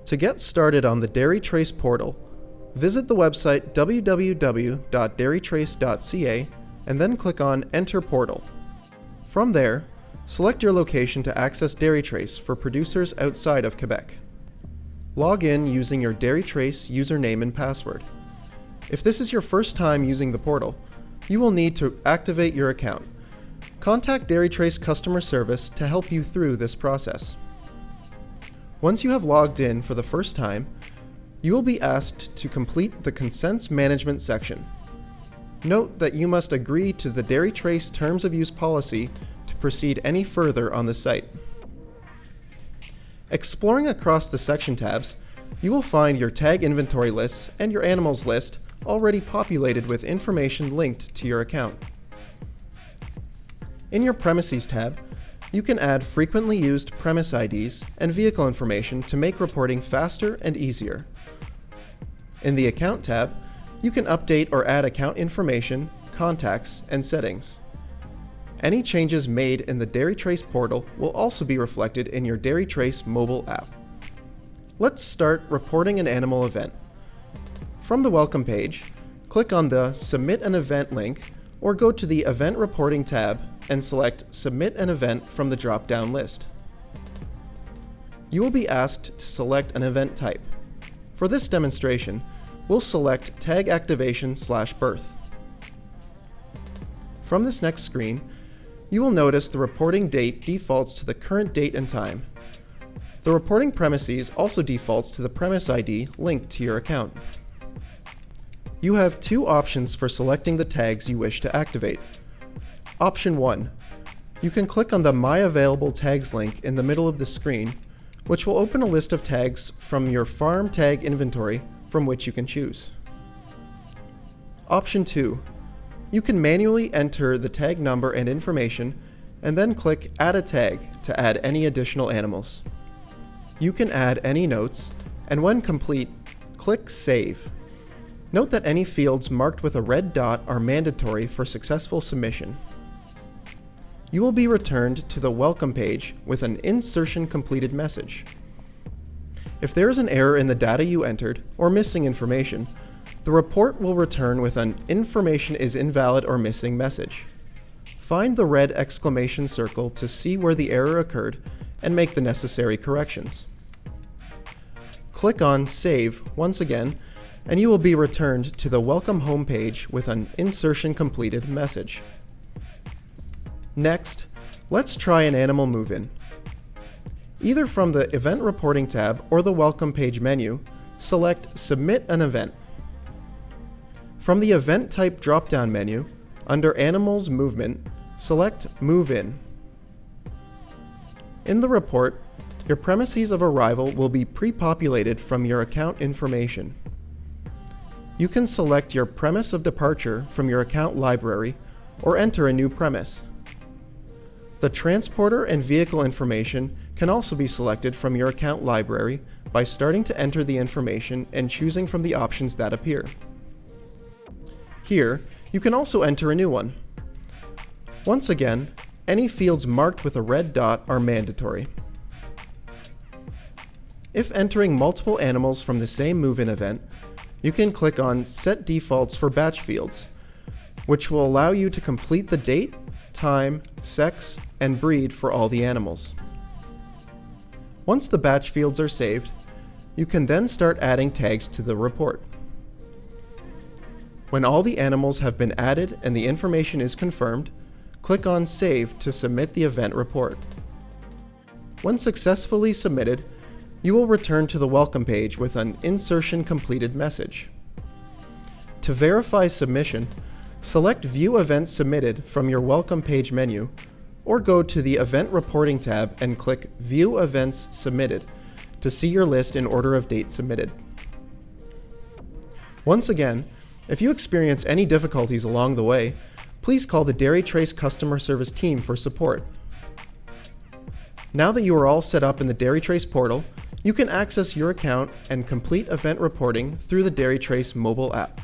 To get started on the DairyTrace portal, visit the website www.dairytrace.ca and then click on Enter Portal. From there, select your location to access DairyTrace for producers outside of Quebec. Log in using your DairyTrace username and password. If this is your first time using the portal, you will need to activate your account. Contact DairyTrace customer service to help you through this process. Once you have logged in for the first time, you will be asked to complete the Consents Management section. Note that you must agree to the DairyTrace Terms of Use policy to proceed any further on the site. Exploring across the section tabs, you will find your tag inventory lists and your animals list already populated with information linked to your account. In your Premises tab, you can add frequently used premise IDs and vehicle information to make reporting faster and easier. In the Account tab, you can update or add account information, contacts, and settings. Any changes made in the DairyTrace portal will also be reflected in your DairyTrace mobile app. Let's start reporting an animal event. From the Welcome page, click on the Submit an Event link or go to the Event Reporting tab and select Submit an Event from the drop-down list. You will be asked to select an event type. For this demonstration, we'll select Tag Activation/Birth. From this next screen, you will notice the reporting date defaults to the current date and time. The reporting premises also defaults to the premise ID linked to your account. You have two options for selecting the tags you wish to activate. Option 1. You can click on the My Available Tags link in the middle of the screen, which will open a list of tags from your farm tag inventory from which you can choose. Option 2. You can manually enter the tag number and information and then click Add a Tag to add any additional animals. You can add any notes, and when complete, click Save. Note that any fields marked with a red dot are mandatory for successful submission. You will be returned to the Welcome page with an Insertion Completed message. If there is an error in the data you entered or missing information, the report will return with an Information is invalid or missing message. Find the red exclamation circle to see where the error occurred and make the necessary corrections. Click on Save once again, and you will be returned to the Welcome homepage with an Insertion Completed message. Next, let's try an animal move-in. Either from the Event Reporting tab or the Welcome page menu, select Submit an Event. From the Event Type drop-down menu, under Animals Movement, select Move In. In the report, your premises of arrival will be pre-populated from your account information. You can select your premise of departure from your account library or enter a new premise. The transporter and vehicle information can also be selected from your account library by starting to enter the information and choosing from the options that appear. Here, you can also enter a new one. Once again, any fields marked with a red dot are mandatory. If entering multiple animals from the same move-in event, you can click on Set Defaults for Batch Fields, which will allow you to complete the date, time, sex, and breed for all the animals. Once the batch fields are saved, you can then start adding tags to the report. When all the animals have been added and the information is confirmed, click on Save to submit the event report. When successfully submitted, you will return to the Welcome page with an Insertion Completed message. To verify submission, select View Events Submitted from your Welcome page menu, or go to the Event Reporting tab and click View Events Submitted to see your list in order of date submitted. Once again, if you experience any difficulties along the way, please call the DairyTrace customer service team for support. Now that you are all set up in the DairyTrace portal, you can access your account and complete event reporting through the DairyTrace mobile app.